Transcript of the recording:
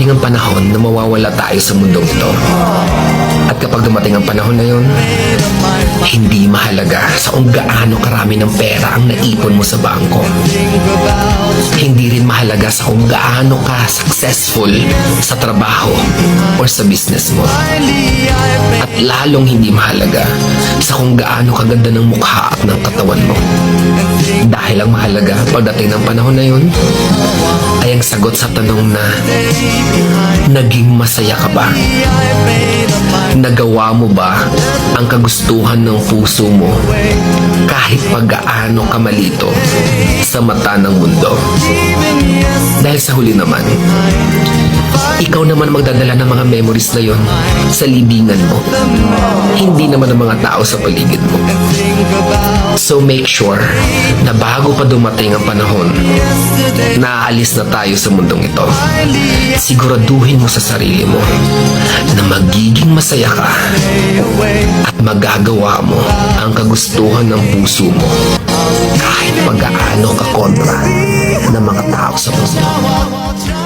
darating ang panahon na mawawala tayo sa mundong ito. At kapag dumating ang panahon na yun, hindi mahalaga sa kung gaano karami ng pera ang naipon mo sa bangko. Hindi rin mahalaga sa kung gaano ka successful sa trabaho or sa business mo. At lalong hindi mahalaga sa kung gaano kaganda ng mukha at ng katawan mo. Dahil ang mahalaga pagdating ng panahon na yun ay ang sagot sa tanong na naging masaya ka ba? Nagawa mo ba ang kagustuhan ng puso mo kahit pag-gaano ka malito sa mata ng mundo? Dahil sa huli naman, ikaw naman magdadala ng mga memories na yon sa libingan mo. Hindi naman ang mga tao sa paligid mo. So make sure na bago pa dumating ang panahon na aalis na tayo sa mundong ito, siguraduhin mo sa sarili mo na magiging masaya ka at magagawa mo ang kagustuhan ng puso mo kahit pag-aano ka kontra ng mga tao sa mundo.